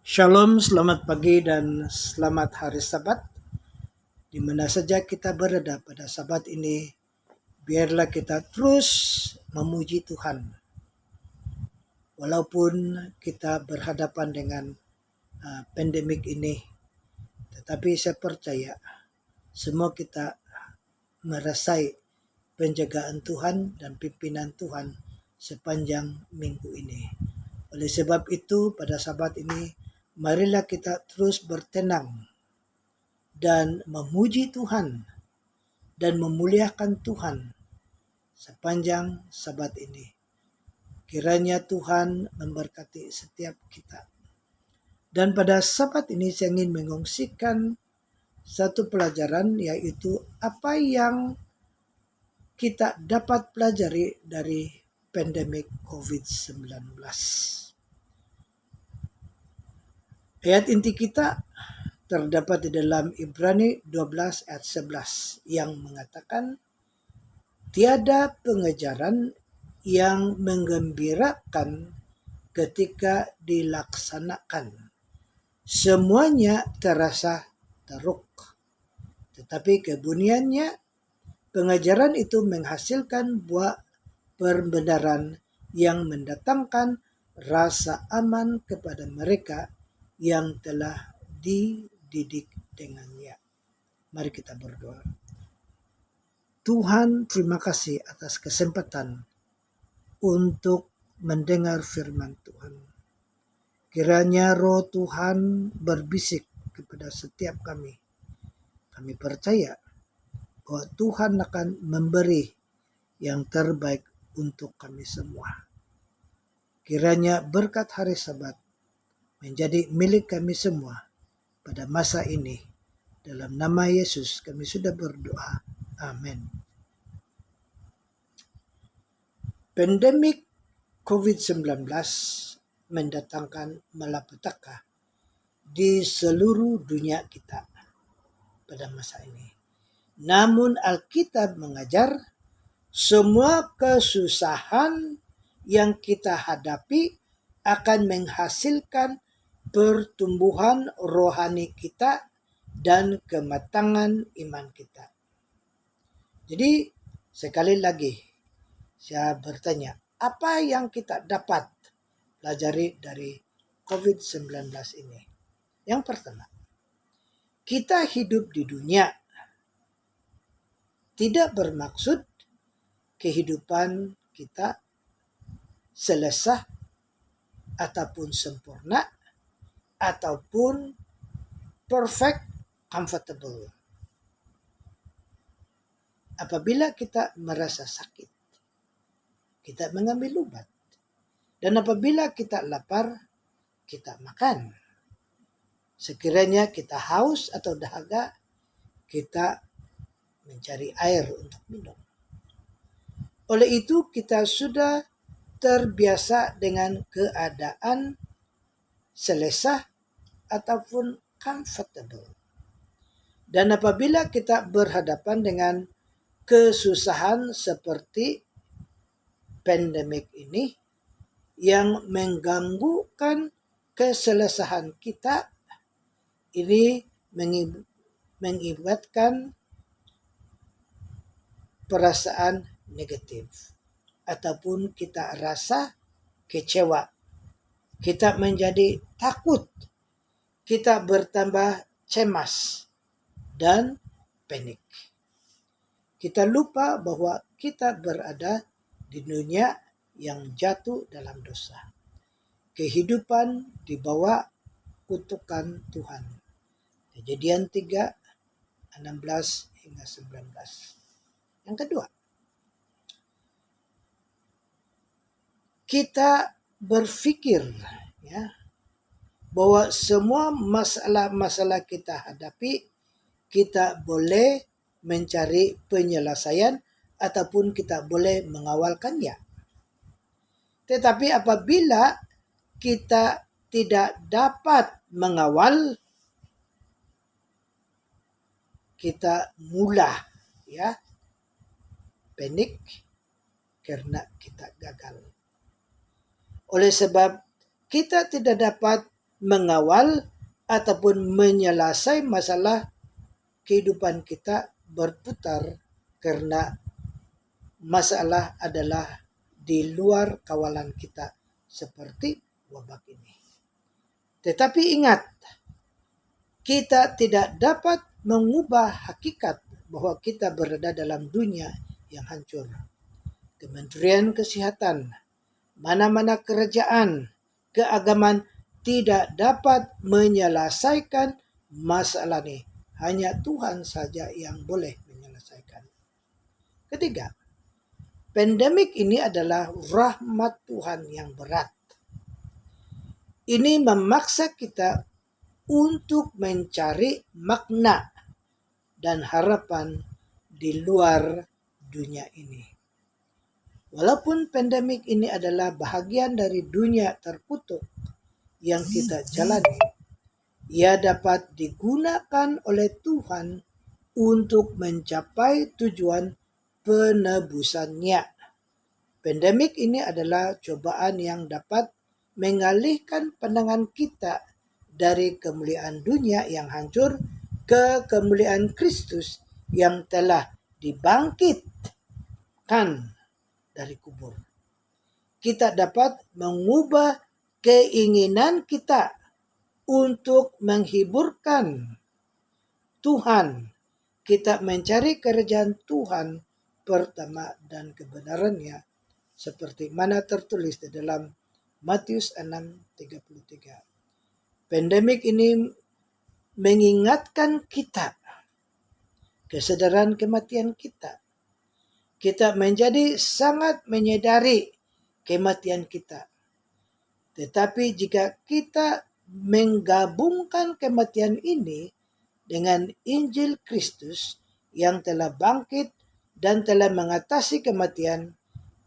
Shalom, selamat pagi dan selamat hari Sabat. Di mana saja kita berada pada Sabat ini, biarlah kita terus memuji Tuhan. Walaupun kita berhadapan dengan pandemik ini, tetapi saya percaya semua kita merasai penjagaan Tuhan dan pimpinan Tuhan sepanjang minggu ini. Oleh sebab itu, pada Sabat ini, marilah kita terus bertenang dan memuji Tuhan dan memuliakan Tuhan sepanjang Sabat ini. Kiranya Tuhan memberkati setiap kita. Dan pada Sabat ini saya ingin mengongsikan satu pelajaran, yaitu apa yang kita dapat pelajari dari pandemik COVID-19. Ayat inti kita terdapat di dalam Ibrani 12 ayat 11 yang mengatakan, tiada pengejaran yang menggembirakan ketika dilaksanakan. Semuanya terasa teruk. Tetapi kemudiannya pengajaran itu menghasilkan buah pembenaran yang mendatangkan rasa aman kepada mereka yang telah dididik dengannya. Mari kita berdoa. Tuhan, terima kasih atas kesempatan untuk mendengar firman Tuhan. Kiranya Roh Tuhan berbisik kepada setiap kami. Kami percaya bahwa Tuhan akan memberi yang terbaik untuk kami semua. Kiranya berkat hari Sabat menjadi milik kami semua pada masa ini. Dalam nama Yesus kami sudah berdoa. Amin. Pandemik COVID-19 mendatangkan malapetaka di seluruh dunia kita pada masa ini. Namun Alkitab mengajar semua kesusahan yang kita hadapi akan menghasilkan pertumbuhan rohani kita dan kematangan iman kita. Jadi sekali lagi saya bertanya, apa yang kita dapat pelajari dari COVID-19 ini? Yang pertama, kita hidup di dunia tidak bermaksud kehidupan kita selesai ataupun sempurna ataupun perfect, comfortable. Apabila kita merasa sakit, kita mengambil obat. Dan apabila kita lapar, kita makan. Sekiranya kita haus atau dahaga, kita mencari air untuk minum. Oleh itu kita sudah terbiasa dengan keadaan selesai ataupun comfortable. Dan apabila kita berhadapan dengan kesusahan seperti pandemik ini yang mengganggukan keselesaan kita, ini mengibatkan perasaan negatif ataupun kita rasa kecewa, kita menjadi takut, kita bertambah cemas dan panik. Kita lupa bahwa kita berada di dunia yang jatuh dalam dosa. Kehidupan di bawah kutukan Tuhan. Kejadian 3, 16 hingga 19. Yang kedua, kita berpikir bahwa semua masalah-masalah kita hadapi, kita boleh mencari penyelesaian ataupun kita boleh mengawalkannya. Tetapi apabila kita tidak dapat mengawal, kita mudah panik karena kita gagal. Oleh sebab kita tidak dapat mengawal ataupun menyelesaikan masalah kehidupan kita berputar karena masalah adalah di luar kawalan kita seperti wabah ini. Tetapi ingat, kita tidak dapat mengubah hakikat bahwa kita berada dalam dunia yang hancur. Kementerian Kesehatan, mana-mana kerajaan, keagamaan tidak dapat menyelesaikan masalah ini. Hanya Tuhan saja yang boleh menyelesaikan. Ketiga, pandemik ini adalah rahmat Tuhan yang berat. Ini memaksa kita untuk mencari makna dan harapan di luar dunia ini. Walaupun pandemik ini adalah bahagian dari dunia terkutuk yang kita jalani, ia dapat digunakan oleh Tuhan untuk mencapai tujuan penebusannya. Pandemik ini adalah cobaan yang dapat mengalihkan pandangan kita dari kemuliaan dunia yang hancur ke kemuliaan Kristus yang telah dibangkitkan dari kubur. Kita dapat mengubah keinginan kita untuk menghiburkan Tuhan. Kita mencari kerajaan Tuhan pertama dan kebenarannya seperti mana tertulis di dalam Matius 6:33. Pandemik ini mengingatkan kita kesadaran kematian kita. Kita menjadi sangat menyadari kematian kita. Tetapi jika kita menggabungkan kematian ini dengan Injil Kristus yang telah bangkit dan telah mengatasi kematian,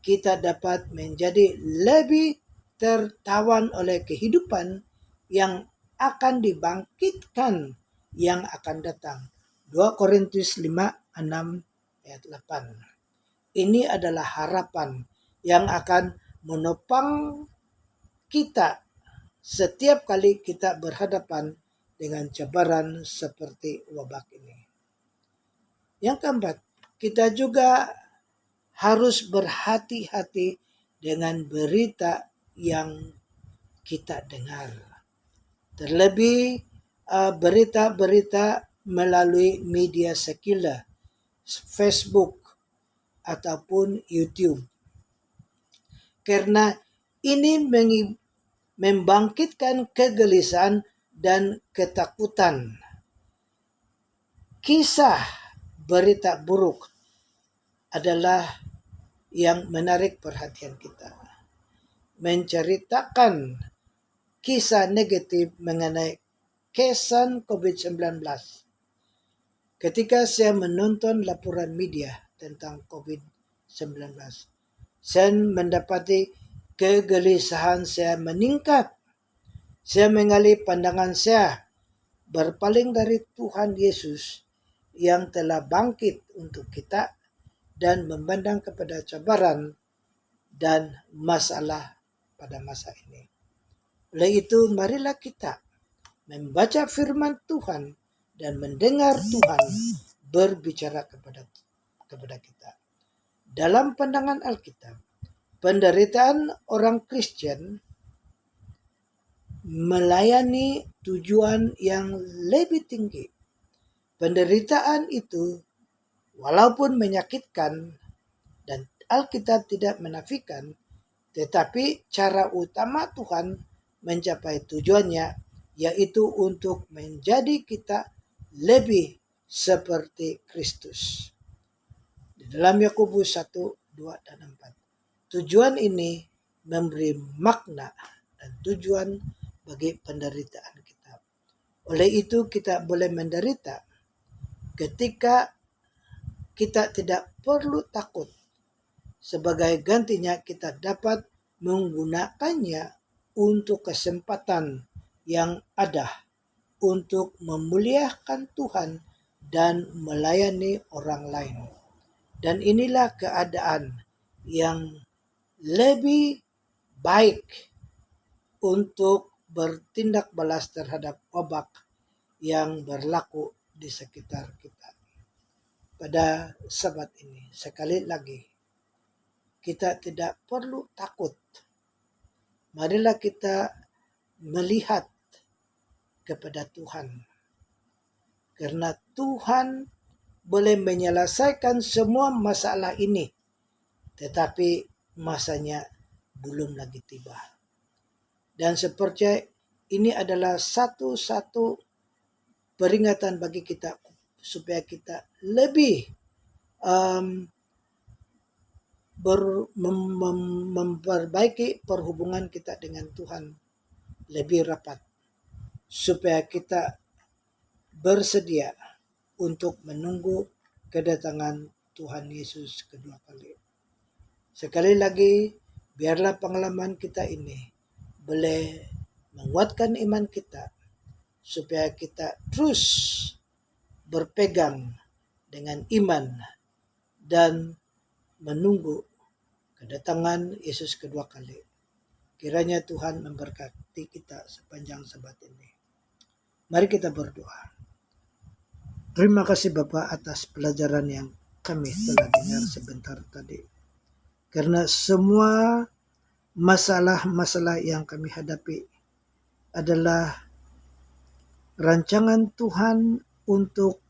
kita dapat menjadi lebih tertawan oleh kehidupan yang akan dibangkitkan yang akan datang. 2 Korintus 5:6 ayat 8. Ini adalah harapan yang akan menopang kita setiap kali kita berhadapan dengan cabaran seperti wabah ini. Yang keempat, kita juga harus berhati-hati dengan berita yang kita dengar. Terlebih berita-berita melalui media sekuler, Facebook ataupun YouTube. Karena ini membangkitkan kegelisahan dan ketakutan. Kisah berita buruk adalah yang menarik perhatian kita. Menceritakan kisah negatif mengenai kesan COVID-19. Ketika saya menonton laporan media tentang COVID-19, saya mendapati kegelisahan saya meningkat. Saya mengalih pandangan saya berpaling dari Tuhan Yesus yang telah bangkit untuk kita dan memandang kepada cabaran dan masalah pada masa ini. Oleh itu, marilah kita membaca firman Tuhan dan mendengar Tuhan berbicara kepada kita. Dalam pandangan Alkitab, penderitaan orang Kristen melayani tujuan yang lebih tinggi. Penderitaan itu walaupun menyakitkan dan Alkitab tidak menafikan, tetapi cara utama Tuhan mencapai tujuannya yaitu untuk menjadi kita lebih seperti Kristus. Di dalam Yakobus 1:2 dan 4. Tujuan ini memberi makna dan tujuan bagi penderitaan kita. Oleh itu kita boleh menderita ketika kita tidak perlu takut. Sebagai gantinya kita dapat menggunakannya untuk kesempatan yang ada untuk memuliakan Tuhan dan melayani orang lain. Dan inilah keadaan yang lebih baik untuk bertindak balas terhadap wabak yang berlaku di sekitar kita. Pada Sabat ini, sekali lagi, kita tidak perlu takut. Marilah kita melihat kepada Tuhan. Karena Tuhan boleh menyelesaikan semua masalah ini. Tetapi masanya belum lagi tiba. Dan seperti ini adalah satu-satu peringatan bagi kita supaya kita lebih memperbaiki perhubungan kita dengan Tuhan lebih rapat, supaya kita bersedia untuk menunggu kedatangan Tuhan Yesus kedua kali. Sekali lagi, biarlah pengalaman kita ini boleh menguatkan iman kita, supaya kita terus berpegang dengan iman dan menunggu kedatangan Yesus kedua kali. Kiranya Tuhan memberkati kita sepanjang Sabat ini. Mari kita berdoa. Terima kasih Bapak atas pelajaran yang kami telah dengar sebentar tadi. Karena semua masalah-masalah yang kami hadapi adalah rancangan Tuhan untuk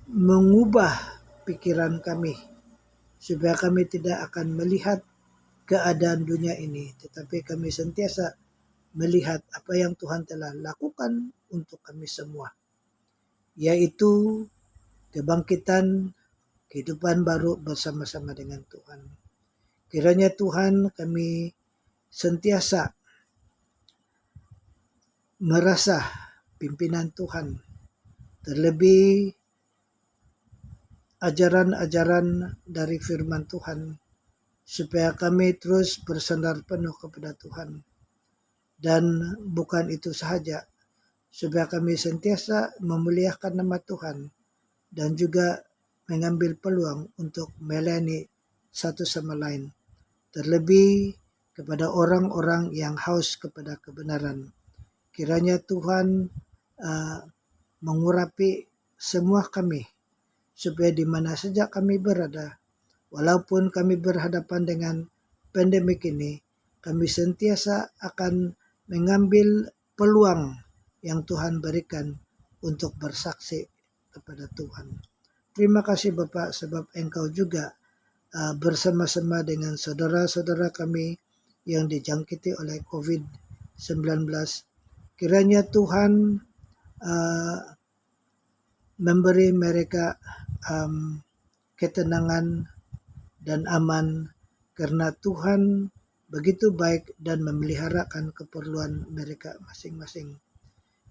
mengubah pikiran kami, supaya kami tidak akan melihat keadaan dunia ini, tetapi kami sentiasa melihat apa yang Tuhan telah lakukan untuk kami semua, yaitu kebangkitan, kehidupan baru bersama-sama dengan Tuhan. Kiranya Tuhan, kami sentiasa merasa pimpinan Tuhan, terlebih ajaran-ajaran dari firman Tuhan, supaya kami terus bersandar penuh kepada Tuhan. Dan bukan itu sahaja, supaya kami sentiasa memuliakan nama Tuhan dan juga mengambil peluang untuk melayani satu sama lain, terlebih kepada orang-orang yang haus kepada kebenaran. Kiranya Tuhan mengurapi semua kami, supaya di mana saja kami berada, walaupun kami berhadapan dengan pandemik ini, kami sentiasa akan mengambil peluang yang Tuhan berikan untuk bersaksi kepada Tuhan. Terima kasih Bapak, sebab Engkau juga bersama-sama dengan saudara-saudara kami yang dijangkiti oleh COVID-19. Kiranya Tuhan memberi mereka ketenangan dan aman, karena Tuhan begitu baik dan memeliharakan keperluan mereka masing-masing.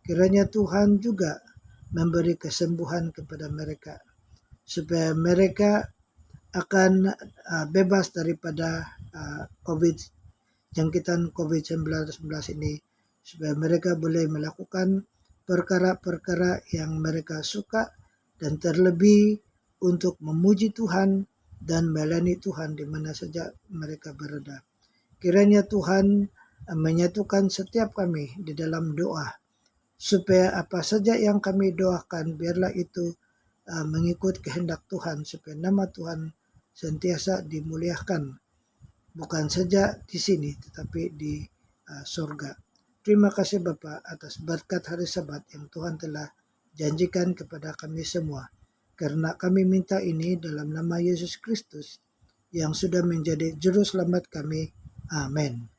Kiranya Tuhan juga memberi kesembuhan kepada mereka, supaya mereka akan bebas daripada jangkitan COVID-19 ini, supaya mereka boleh melakukan perkara-perkara yang mereka suka, dan terlebih untuk memuji Tuhan dan melayani Tuhan di mana saja mereka berada. Kiranya Tuhan menyatukan setiap kami di dalam doa, supaya apa saja yang kami doakan, biarlah itu mengikut kehendak Tuhan, supaya nama Tuhan sentiasa dimuliakan, bukan saja di sini tetapi di surga. Terima kasih Bapa atas berkat hari Sabat yang Tuhan telah janjikan kepada kami semua. Karena kami minta ini dalam nama Yesus Kristus yang sudah menjadi juru selamat kami. Amin.